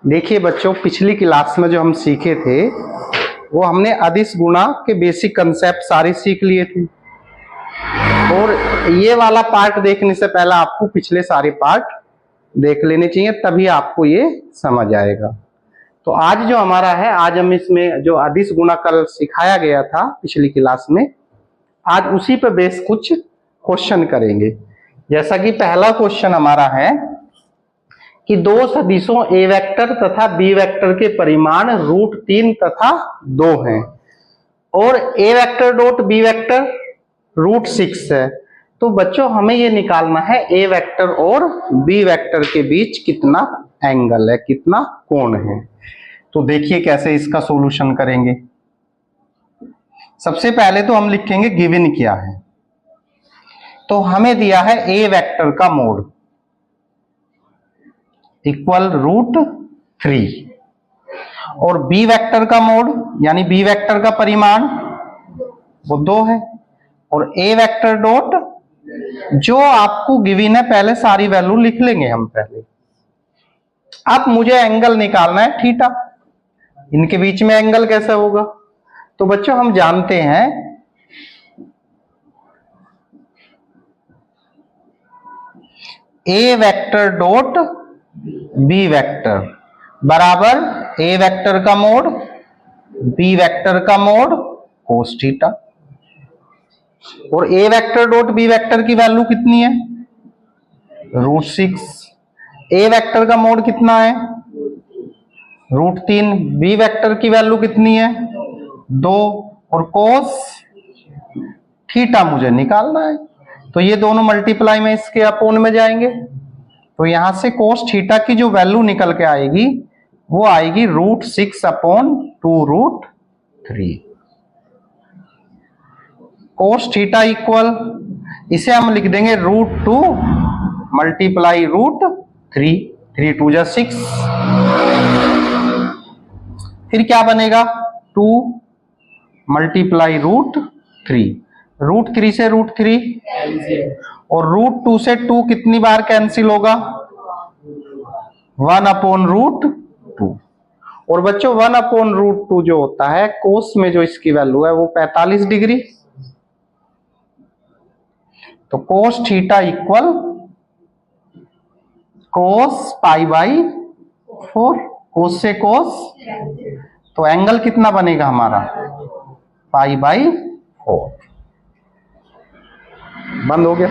देखिए बच्चों, पिछली क्लास में जो हम सीखे थे वो हमने अदिश गुणा के बेसिक कंसेप्ट सारे सीख लिए थे। और ये वाला पार्ट देखने से पहले आपको पिछले सारे पार्ट देख लेने चाहिए, तभी आपको ये समझ आएगा। तो आज जो हमारा है, आज हम इसमें जो अदिश गुणा कल सिखाया गया था पिछली क्लास में, आज उसी पे बेस कुछ क्वेश्चन करेंगे। जैसा कि पहला क्वेश्चन हमारा है कि दो सदिशों ए वेक्टर तथा बी वेक्टर के परिमाण √3 तथा 2 हैं और ए वेक्टर डॉट बी वेक्टर √6 है। तो बच्चों हमें ये निकालना है ए वेक्टर और बी वेक्टर के बीच कितना एंगल है, कितना कोण है। तो देखिए कैसे इसका सॉल्यूशन करेंगे। सबसे पहले तो हम लिखेंगे गिवन क्या है। तो हमें दिया है ए वेक्टर का मोड इक्वल √3 और बी वेक्टर का मोड यानी बी वेक्टर का परिमाण वो 2 है और ए वेक्टर डॉट जो आपको गिवन है, पहले सारी वैल्यू लिख लेंगे हम पहले। अब मुझे एंगल निकालना है थीटा। इनके बीच में एंगल कैसे होगा? तो बच्चों हम जानते हैं A vector dot B vector बराबर ए वेक्टर का मोड बी वेक्टर का मोड कोस थीटा। और ए वेक्टर डॉट बी वेक्टर की वैल्यू कितनी है? √6। ए वेक्टर का मोड कितना है? √3। बी वेक्टर की वैल्यू कितनी है? 2 और कोस थीटा मुझे निकालना है। तो ये दोनों मल्टीप्लाई में इसके अपोन में जाएंगे। तो यहां से कोस थीटा की जो वैल्यू निकल के आएगी वो आएगी √6/2√3। कोस थीटा इक्वल, इसे हम लिख देंगे √2 मल्टीप्लाई √3। 3 2 जा 6। फिर क्या बनेगा? 2 मल्टीप्लाई √3। √3 से √3 और √2 से 2 कितनी बार कैंसिल होगा? 1/√2। और बच्चों 1/√2 जो होता है कोस में, जो इसकी वैल्यू है वो 45 डिग्री। तो कोस थीटा इक्वल कोस π/4। कोस से कोस, तो एंगल कितना बनेगा हमारा? π/4। बंद हो गया?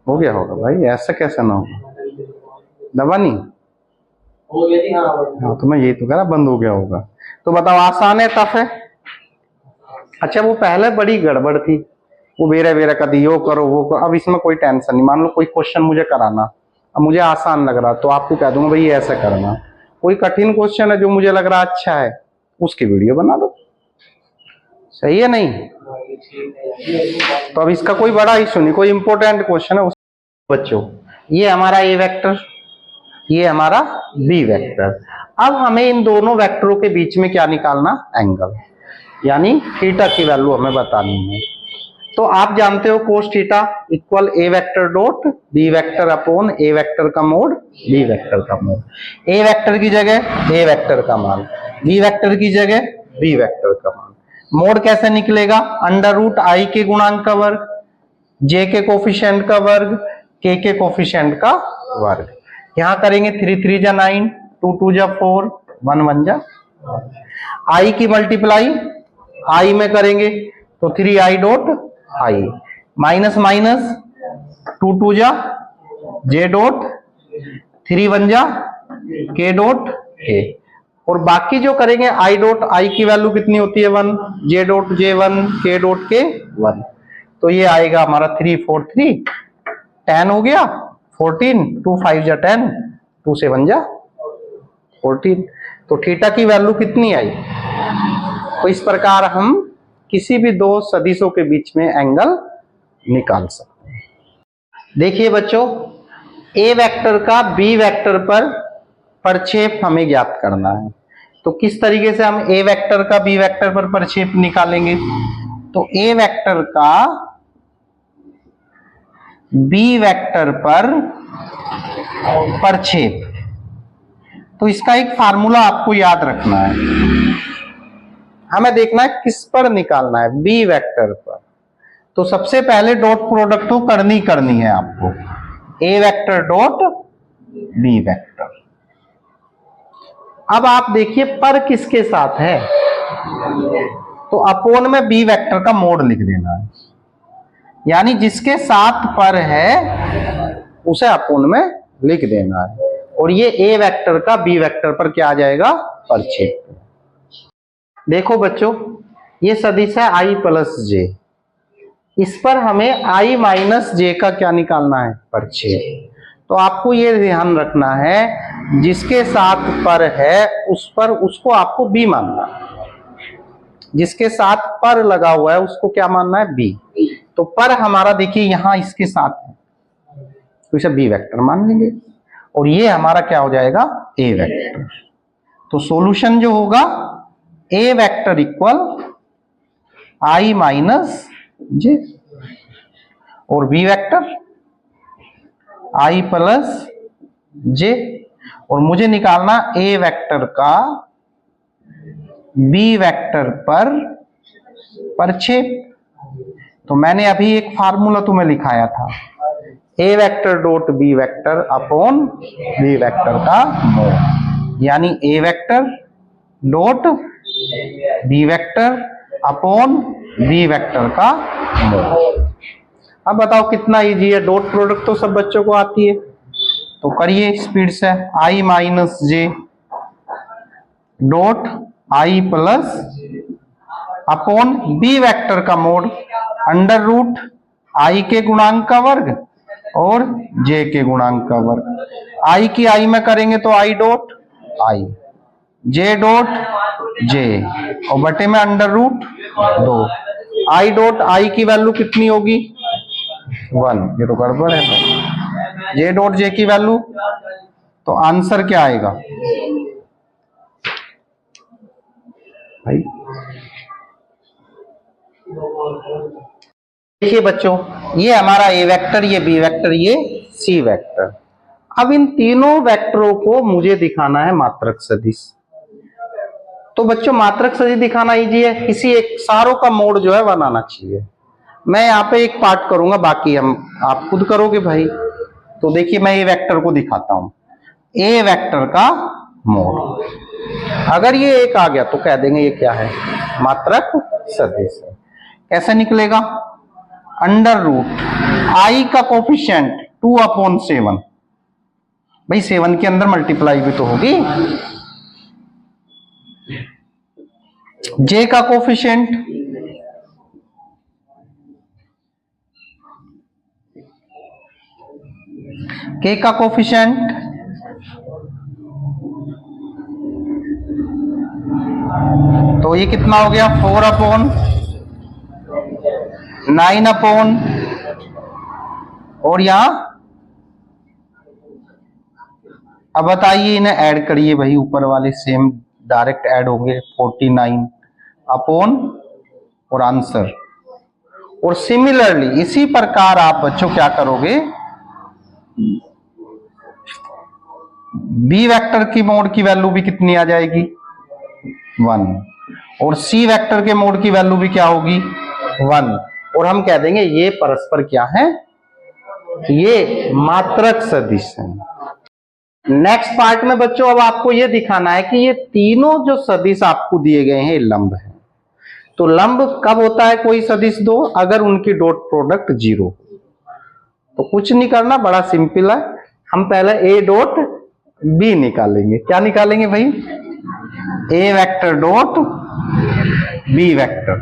हो गया होगा भाई, ऐसा कैसे ना होगा? दबा नहीं हो गया थी। हाँ तो मैं यही तो कह रहा, बंद हो गया होगा। तो बताओ आसान है टफ है? अच्छा वो पहले बड़ी गड़बड़ थी, वो बेरा बेरा का दी, यो करो वो करो। अब इसमें कोई टेंशन नहीं। मान लो कोई क्वेश्चन मुझे कराना, अब मुझे आसान लग रहा तो आपको कह दूंगा भाई ऐसा करना। कोई कठिन क्वेश्चन है जो मुझे लग रहा अच्छा है, उसकी वीडियो बना दो। सही है नहीं? तो अब इसका कोई बड़ा इशू नहीं, कोई इंपॉर्टेंट क्वेश्चन है बच्चों। ये हमारा ए वेक्टर, ये हमारा बी वेक्टर। अब हमें इन दोनों वेक्टरों के बीच में क्या निकालना? एंगल, यानी थीटा की वैल्यू हमें बतानी है। तो आप जानते हो cos theta equal A vector dot B vector upon A vector का मोड बी वेक्टर का मोड। ए वेक्टर की जगह ए वेक्टर का मान, बी वेक्टर की जगह बी वेक्टर का मान। मोड कैसे निकलेगा? √i के गुणांक का वर्ग, j के कोफिशिएंट का वर्ग, k के कोफिशिएंट का वर्ग। यहां करेंगे 3 3 जा 9, 2 2 जा 4, 1 1 जा। i की मल्टीप्लाई i में करेंगे तो 3i dot i minus minus 2 2 जा j डॉट, 3 1 जा k डॉट k। और बाकी जो करेंगे i डॉट i की वैल्यू कितनी होती है? 1, j dot j 1, k dot k 1। तो ये आएगा हमारा 3 4 3 10 हो गया 14, 2 5 जा 10, 2 7 जा 14। तो थीटा की वैल्यू कितनी आई? तो इस प्रकार हम किसी भी दो सदिशों के बीच में एंगल निकाल सकते हैं। देखिए बच्चों, ए वेक्टर का बी वेक्टर पर प्रक्षेप हमें ज्ञात करना है। तो किस तरीके से हम ए वेक्टर का बी वेक्टर पर प्रक्षेप निकालेंगे? तो ए वेक्टर का बी वेक्टर पर प्रक्षेप तो इसका एक फार्मूला आपको याद रखना है, हमें देखना है किस पर निकालना है, बी वेक्टर पर। तो सबसे पहले डॉट प्रोडक्ट तो करनी है आपको, ए वेक्टर डॉट बी वेक्टर। अब आप देखिए पर किसके साथ है, तो अपोन में बी वेक्टर का मोड लिख देना है, यानी जिसके साथ पर है उसे अपोन में लिख देना है। और ये ए वेक्टर का बी वेक्टर पर क्या आ जाएगा, परछेद। देखो बच्चों, ये सदिश है आई प्लस जे, इस पर हमें आई माइनस जे का क्या निकालना है, परछेद। तो आपको ये ध्यान रखना है, जिसके साथ पर है उस पर उसको आपको बी मानना है, जिसके साथ पर लगा हुआ है उसको क्या मानना है, बी। तो पर हमारा देखिए यहां इसके साथ है, तो इसे बी वेक्टर मान लेंगे, और ये हमारा क्या हो जाएगा, ए वेक्टर। तो सॉल्यूशन जो होगा, ए वेक्टर इक्वल आई माइनस जे, और बी वेक्टर आई प्लस जे, और मुझे निकालना ए वेक्टर का बी वेक्टर पर परछेद। तो मैंने अभी एक फार्मूला तुम्हें लिखाया था, A vector dot B vector upon B vector का मोड, यानी A vector dot B vector upon B vector का मोड। अब बताओ कितना इजी है, डॉट प्रोडक्ट तो सब बच्चों को आती है, तो करिए स्पीड से। I minus J dot I plus upon B vector का मोड, अंडर रूट आई के गुणांक का वर्ग और जे के गुणांक का वर्ग। आई की आई में करेंगे तो आई डॉट आई, जे डॉट जे, और बटे में under root 2। I dot I की वैल्यू कितनी होगी, 1, ये तो गड़बड़ है। तो जे डॉट जे की वैल्यू, तो आंसर क्या आएगा भाई, देखिए बच्चों, ये हमारा ए वेक्टर, ये बी वेक्टर, ये सी वेक्टर। अब इन तीनों वेक्टरों को मुझे दिखाना है मात्रक सदिश। तो बच्चों मात्रक सदिश दिखाना इजी है, किसी एक सारों का मोड जो है बनाना चाहिए। मैं यहाँ पे एक पार्ट करूंगा, बाकी हम आप खुद करोगे भाई। तो देखिए मैं ए वेक्टर को दिखाता हूं, ए वेक्टर का मोड। अगर ये एक आ गया तो कह देंगे ये क्या है, मात्रक सदिश है। कैसे निकलेगा, अंडर रूट आई का कोफिशिएंट 2/7, भाई 7 के अंदर मल्टीप्लाई भी तो होगी, जे का कोफिशिएंट के का कोफिशिएंट तो ये कितना हो गया, 4/9 और यहां अब बताइए इन्हें ऐड करिए भाई, ऊपर वाले सेम डायरेक्ट ऐड होंगे, 49 और आंसर। और सिमिलरली इसी प्रकार आप बच्चों क्या करोगे, बी वेक्टर की मोड की वैल्यू भी कितनी आ जाएगी, 1, और सी वेक्टर के मोड की वैल्यू भी क्या होगी, 1, और हम कह देंगे ये परस्पर क्या है, ये मात्रक सदिश है। नेक्स्ट पार्ट में बच्चों अब आपको ये दिखाना है कि ये तीनों जो सदिश आपको दिए गए हैं लंब है। तो लंब कब होता है कोई सदिश दो, अगर उनकी डॉट प्रोडक्ट 0। तो कुछ नहीं करना, बड़ा सिंपल है, हम पहले ए डॉट बी निकालेंगे। क्या निकालेंगे भाई, ए वेक्टर डॉट बी वेक्टर।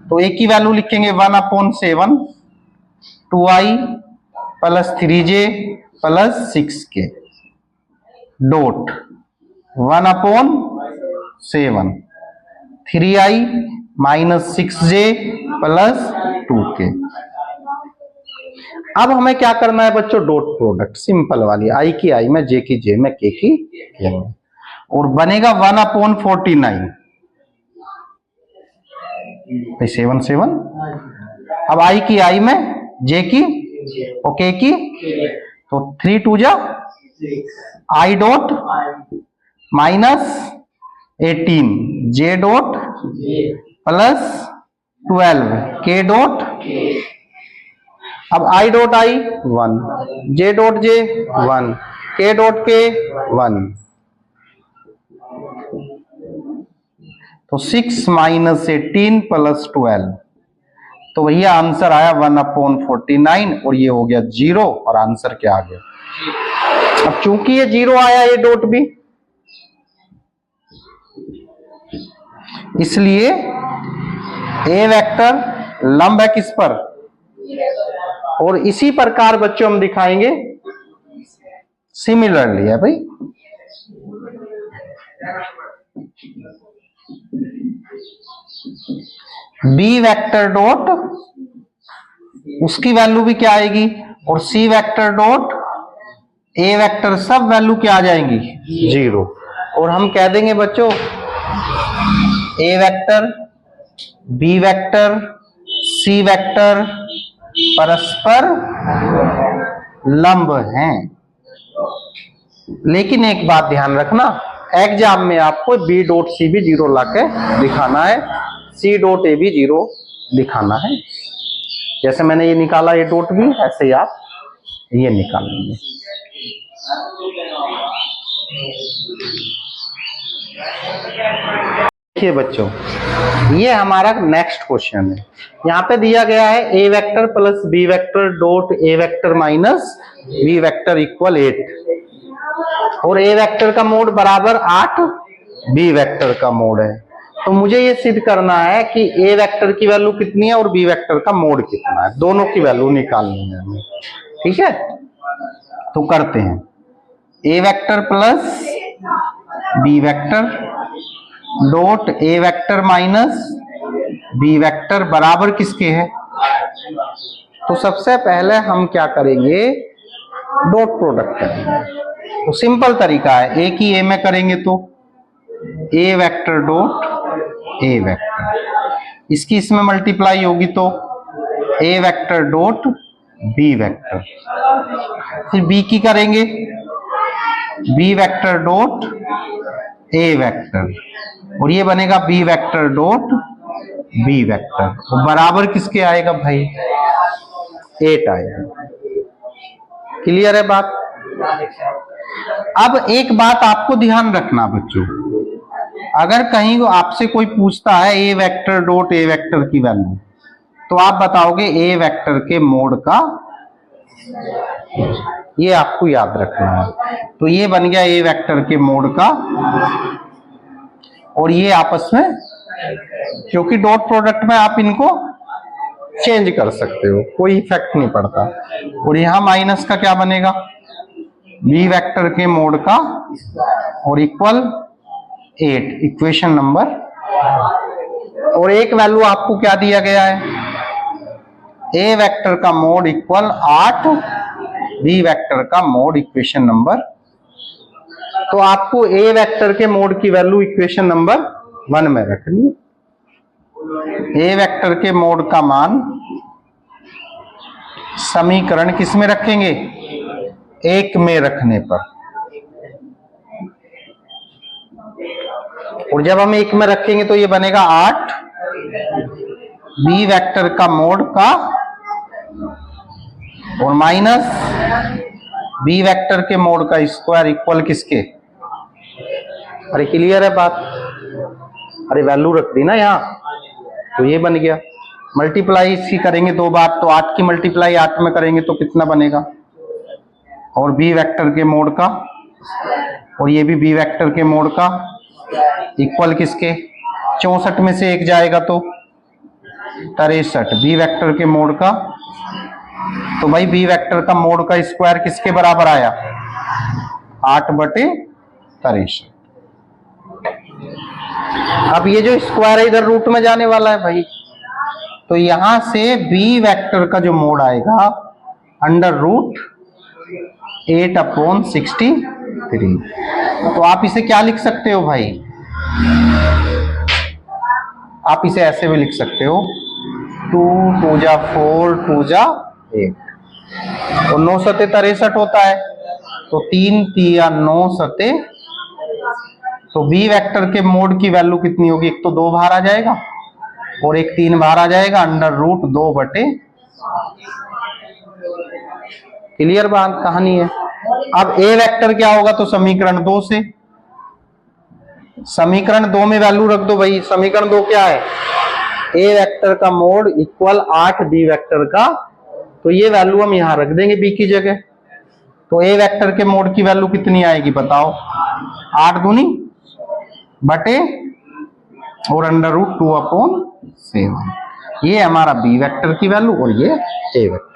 तो ए की वैल्यू लिखेंगे 1/7, 2i plus 3j plus 6k dot 1/7, 3i minus 6j plus 2k। अब हमें क्या करना है बच्चों, डॉट प्रोडक्ट सिंपल वाली, आई की आई में, जे की जे में, के की के में, और बनेगा 1/49 7 7। अब आई की आई में, जे की और के की, तो 3 2 जा I dot -18 J dot plus 12 के डॉट, अब आई डॉट आई 1, जे डॉट जे 1, के डॉट के 1, तो 6 - 18 + 12, तो भैया आंसर आया 1/49 और ये हो गया 0 और आंसर क्या आ गया। अब चूंकि ये 0 आया ये डॉट भी, इसलिए ए वेक्टर लंब है किस पर, और इसी प्रकार बच्चों हम दिखाएंगे सिमिलरली है भाई। बी वेक्टर डॉट उसकी वैल्यू भी क्या आएगी, और C vector dot A vector सब वैल्यू क्या आ जाएंगी 0, और हम कह देंगे बच्चों A vector B vector C vector परस्पर लंब हैं। लेकिन एक बात ध्यान रखना, एग्जाम में आपको बी डॉट सी भी 0 लाके दिखाना है, सी डॉट ए भी 0 दिखाना है। जैसे मैंने ये निकाला ये डॉट भी, ऐसे ही आप ये निकाल लेंगे। देखिए बच्चों, ये हमारा नेक्स्ट क्वेश्चन है। यहाँ पे दिया गया है A vector plus B vector dot A vector minus B vector equal 8, और ए वेक्टर का मोड बराबर 8 बी वेक्टर का मोड है। तो मुझे ये सिद्ध करना है कि ए वेक्टर की वैल्यू कितनी है और बी वेक्टर का मोड कितना है, दोनों की वैल्यू निकालनी है हमें। ठीक है, तो करते हैं। A vector plus B vector dot A vector minus B vector बराबर किसके है। तो सबसे पहले हम क्या करेंगे, डॉट प्रोडक्ट करेंगे। तो सिंपल तरीका है, ए की ए में करेंगे तो A vector dot A vector, इसकी इसमें मल्टीप्लाई होगी तो A vector dot B vector, फिर बी की करेंगे B vector dot A vector, और ये बनेगा B vector dot B vector, और बराबर किसके आएगा भाई 8 आएगा। क्लियर है बात। अब एक बात आपको ध्यान रखना बच्चों, अगर कहीं आपसे कोई पूछता है A vector dot A vector की वैल्यू, तो आप बताओगे ए वेक्टर के मोड का, ये आपको याद रखना है। तो ये बन गया ए वेक्टर के मोड का, और ये आपस में, क्योंकि डॉट प्रोडक्ट में आप इनको चेंज कर सकते हो, कोई इफेक्ट नहीं पड़ता। और यहां माइनस का क्या बनेगा, बी वेक्टर के मोड का, और इक्वल 8, इक्वेशन नंबर। और एक वैल्यू आपको क्या दिया गया है, ए वेक्टर का मोड इक्वल 8 बी वेक्टर का मोड, इक्वेशन नंबर। तो आपको ए वेक्टर के मोड की वैल्यू इक्वेशन नंबर 1 में रखनी है। ए वेक्टर के मोड का मान समीकरण किस में रखेंगे, 1 में रखने पर, और जब हम 1 में रखेंगे तो ये बनेगा 8 बी वेक्टर का मोड का, और माइनस बी वेक्टर के मोड का स्क्वायर इक्वल किसके। अरे क्लियर है बात, अरे वैल्यू रख दी ना यहाँ, तो ये बन गया। मल्टीप्लाई इसकी करेंगे 2 बार, तो 8 की मल्टीप्लाई 8 में करेंगे तो कितना बनेगा, और बी वेक्टर के मोड का, और ये भी बी वेक्टर के मोड का, इक्वल किसके, 64 में से 1 जाएगा तो 63 बी वेक्टर के मोड का। तो भाई बी वेक्टर का मोड का स्क्वायर किसके बराबर आया, 8/63। अब ये जो स्क्वायर है इधर रूट में जाने वाला है भाई, तो यहां से बी वेक्टर का जो मोड आएगा √8/63। तो आप इसे क्या लिख सकते हो भाई, आप इसे ऐसे भी लिख सकते हो 2 2 जा 4 2 जा 8, और 9 सते 63 होता है, तो 3 3 9 सते तो बी वेक्टर के मोड की वैल्यू कितनी होगी, एक तो 2 बाहर आ जाएगा और एक 3 बाहर आ जाएगा, √2/। क्लियर बात कहानी है। अब ए वेक्टर क्या होगा, तो समीकरण 2 से, समीकरण 2 में वैल्यू रख दो भाई। समीकरण 2 क्या है, ए वेक्टर का मोड इक्वल 8 बी वेक्टर का, तो ये वैल्यू हम यहां रख देंगे बी की जगह। तो ए वेक्टर के मोड की वैल्यू कितनी आएगी बताओ, 8 दूनी बटे और √2/7। ये हमारा बी वेक्टर की वैल्यू और ये ए वेक्टर।